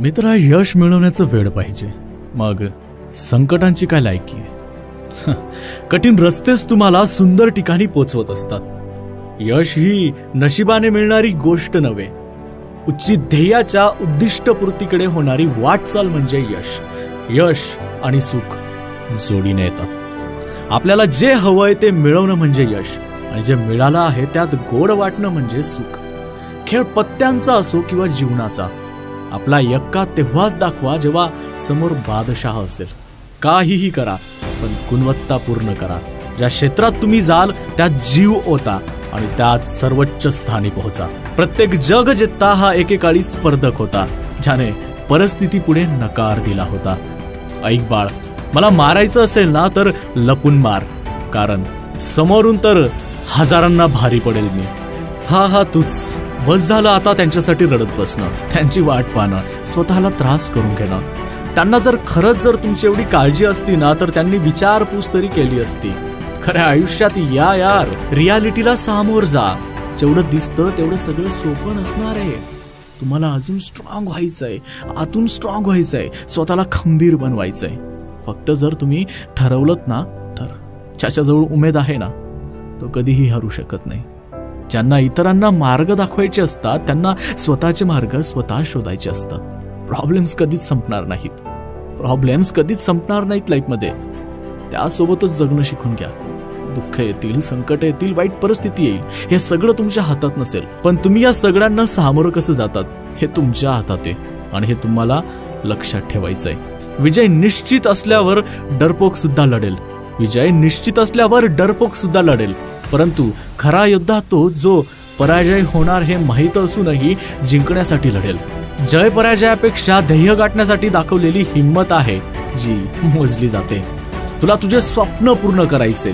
मित्रा, यश मिळवण्याचं वेळ पाहिजे, मग संकटांची काय लायकी आहे? कठीण रस्तेच तुम्हाला सुंदर ठिकाणी पोचवत असतात. यश ही नशिबाने मिळणारी गोष्ट नव्हे, उच्च ध्येयाच्या उद्दिष्टपूर्तीकडे होणारी वाटचाल म्हणजे यश. यश आणि सुख जोडीने येतात. आपल्याला जे हवंय ते मिळवणं म्हणजे यश, आणि जे मिळालं आहे त्यात गोड वाटणं म्हणजे सुख. खेळ पत्त्यांचा असो किंवा जीवनाचा, आपला यक्का तेव्हाच दाखवा जेव्हा समोर बादशाह असेल. काहीही करा, पण गुणवत्तापूर्ण करा. ज्या क्षेत्रात तुम्ही जाल त्यात जीव ओता आणि त्यात सर्वोच्च स्थानी पोहोचा. प्रत्येक जग जित्ता हा एकेकाळी स्पर्धक होता, ज्याने परिस्थिती पुढे नकार दिला होता. ऐक बाळ, मला मारायचं असेल ना तर लपून मार, कारण समोरून तर हजारांना भारी पडेल मी. हा तूच. बस झालं आता त्यांच्यासाठी रडत बसणं, त्यांची वाट पाहणं, स्वतःला त्रास करून घेणं. त्यांना जर खरंच तुमची एवढी काळजी असती ना तर त्यांनी विचारपूस तरी केली असती. खऱ्या आयुष्यात यार, रियालिटीला सामोर जा. जेवढं दिसतं तेवढं सगळं सोपं नसणार आहे. तुम्हाला अजून स्ट्रॉंग व्हायचंय, आतून स्ट्रॉंग व्हायचंय, स्वतःला खंबीर बनवायचंय. फक्त जर तुम्ही ठरवलंत ना तर ज्याच्याजवळ उमेद आहे ना तो कधीही हरू शकत नाही. ज्यांना इतरांना मार्ग दाखवायचे असतात त्यांना स्वतःचे मार्ग स्वतः शोधायचे असतात. प्रॉब्लेम्स कधीच संपणार नाहीत लाईफमध्ये. त्यासोबतच जगणं शिकून घ्या. दुःख येतील, संकट येतील, वाईट परिस्थिती येईल, हे सगळं तुमच्या हातात नसेल, पण तुम्ही या सगळ्यांना सामोरं कसं जातात हे तुमच्या हातात आहे, आणि हे तुम्हाला लक्षात ठेवायचंय. विजय निश्चित असल्यावर डरपोक सुद्धा लढेल, परंतु खरा योद्धा तो जो पराजय होणार हे माहीत असूनही जिंकण्यासाठी लढेल. जय पराजयापेक्षा ध्येय गाठण्यासाठी दाखवलेली हिंमत आहे जी मोजली जाते. तुला तुझे स्वप्न पूर्ण करायचे,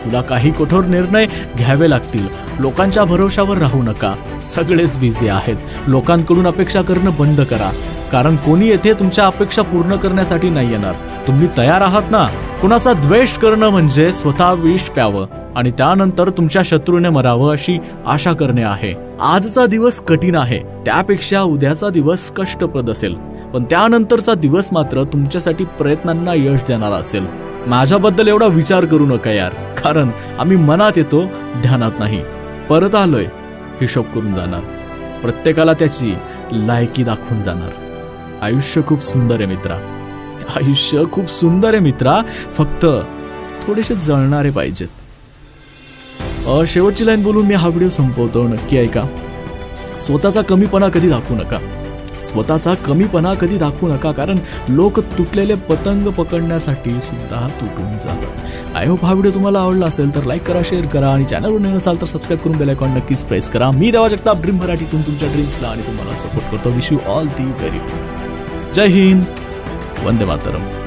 तुला काही कठोर निर्णय घ्यावे लागतील. लोकांच्या भरोशावर राहू नका. सगळेच बिझी आहेत. लोकांकडून अपेक्षा करणं बंद करा, कारण कोणी येथे तुमच्या अपेक्षा पूर्ण करण्यासाठी नाही येणार. तुम्ही तयार आहात ना? कुणाचा द्वेष करणं म्हणजे स्वतः विष प्यावं आणि त्यानंतर तुमच्या शत्रूने मरावं अशी आशा करणे आहे. आजचा दिवस कठीण आहे, त्यापेक्षा उद्याचा दिवस कष्टप्रद असेल, पण त्यानंतरचा दिवस मात्र तुमच्यासाठी प्रयत्नांना यश देणारा असेल. माझ्याबद्दल एवढा विचार करू नका यार, कारण आम्ही मनात येतो, ध्यानात नाही. परत आलोय, हिशोब करून जाणार, प्रत्येकाला त्याची लायकी दाखवून जाणार. आयुष्य खूप सुंदर आहे मित्रा, फक्त थोडेसे जळणारे पाहिजेत. शेवटची लाईन बोलून मी हा व्हिडिओ संपवतो. नक्की ऐका. स्वतःचा कमीपणा कधी दाखवू नका, कारण लोक तुटलेले पतंग पकडण्यासाठी सुद्धा तुटून जातात. आय होप हा व्हिडिओ तुम्हाला आवडला असेल तर लाईक करा, शेअर करा, आणि चॅनलवर नवीन असाल तर सबस्क्राईब करून बेल आयकॉन नक्कीच प्रेस करा. मी देवा जगताप, ड्रीम मराठीतून तुमच्या ड्रीम्सला आणि तुम्हाला सपोर्ट करतो. Wish you all the very best. जय हिंद, वंदे मातरम.